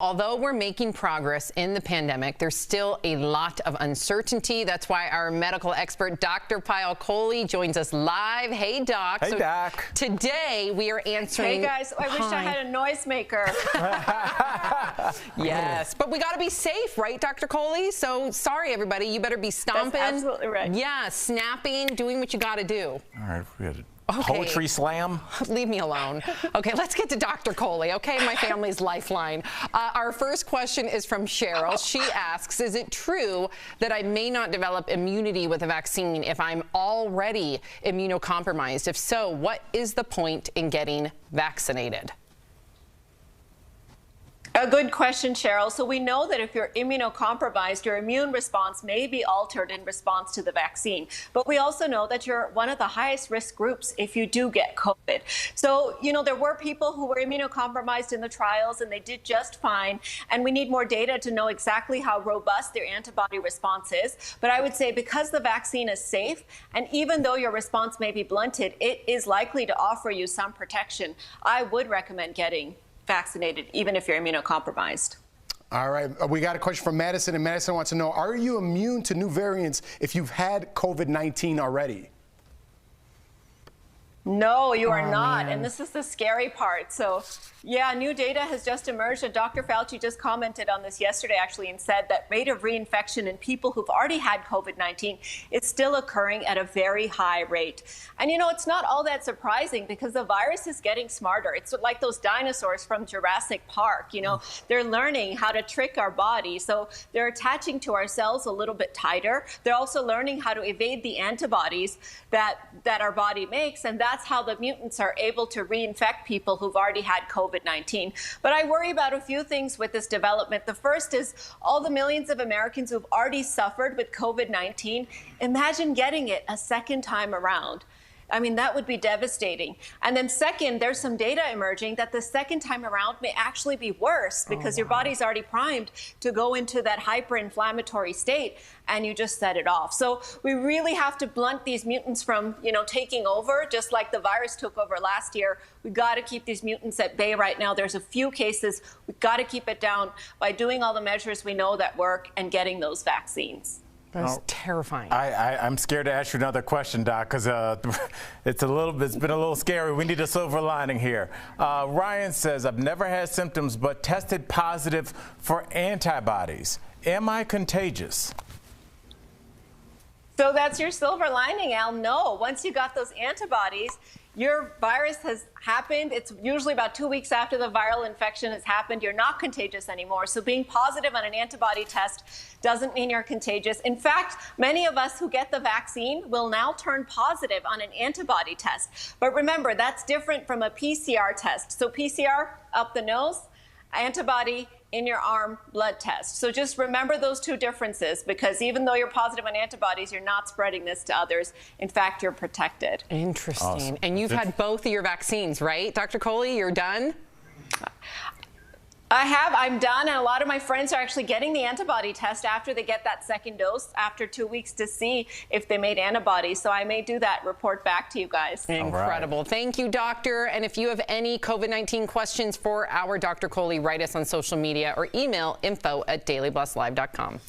Although we're making progress in the pandemic, there's still a lot of uncertainty. That's why our medical expert, Dr. Payal Kohli, joins us live. Hey, Doc. Hey, Doc. Today, we are answering... Hey, guys. I wish I had a noisemaker. Yes, but we got to be safe, right, Dr. Kohli? So, sorry, everybody. You better be stomping. That's absolutely right. Yeah, snapping, doing what you got to do. All right, we had Okay. poetry slam. Leave me alone. Okay, let's get to Dr. Kohli, okay? My family's lifeline. Our first question is from Cheryl. She asks, is it true that I may not develop immunity with a vaccine if I'm already immunocompromised? If so, what is the point in getting vaccinated? A good question, Cheryl. So we know that if you're immunocompromised, your immune response may be altered in response to the vaccine. But we also know that you're one of the highest risk groups if you do get COVID. So, you know, there were people who were immunocompromised in the trials and they did just fine. And we need more data to know exactly how robust their antibody response is. But I would say because the vaccine is safe, and even though your response may be blunted, it is likely to offer you some protection. I would recommend getting vaccinated, even if you're immunocompromised. All right, we got a question from Madison, and Madison wants to know, are you immune to new variants if you've had COVID-19 already? No, you are not. Man. And this is the scary part. So, yeah, new data has just emerged. And Dr. Fauci just commented on this yesterday, actually, and said that rate of reinfection in people who've already had COVID-19 is still occurring at a very high rate. And, you know, it's not all that surprising because the virus is getting smarter. It's like those dinosaurs from Jurassic Park. You know, they're learning how to trick our body. So they're attaching to our cells a little bit tighter. They're also learning how to evade the antibodies that our body makes. And that's how the mutants are able to reinfect people who've already had COVID-19. But I worry about a few things with this development. The first is all the millions of Americans who've already suffered with COVID-19. Imagine getting it a second time around. I mean, that would be devastating. And then second, there's some data emerging that the second time around may actually be worse because your body's already primed to go into that hyperinflammatory state and you just set it off. So we really have to blunt these mutants from, you know, taking over, just like the virus took over last year. We've got to keep these mutants at bay right now. There's a few cases. We've got to keep it down by doing all the measures we know that work and getting those vaccines. That's terrifying. I'm scared to ask you another question, Doc, because it's been a little scary. We need a silver lining here. Ryan says, I've never had symptoms but tested positive for antibodies. Am I contagious? So that's your silver lining, Al. No, once you got those antibodies, your virus has happened. It's usually about 2 weeks after the viral infection has happened. You're not contagious anymore. So being positive on an antibody test doesn't mean you're contagious. In fact, many of us who get the vaccine will now turn positive on an antibody test. But remember, that's different from a PCR test. So PCR up the nose, antibody in your arm, blood test. So just remember those two differences, because even though you're positive on antibodies, you're not spreading this to others. In fact, you're protected. Interesting. Awesome. And you've had both of your vaccines, right? Dr. Kohli, you're done? I have. I'm done. And a lot of my friends are actually getting the antibody test after they get that second dose after 2 weeks to see if they made antibodies. So I may do that, report back to you guys. Incredible. Right. Thank you, doctor. And if you have any COVID-19 questions for our Dr. Kohli, write us on social media or email info@dailyblastlive.com.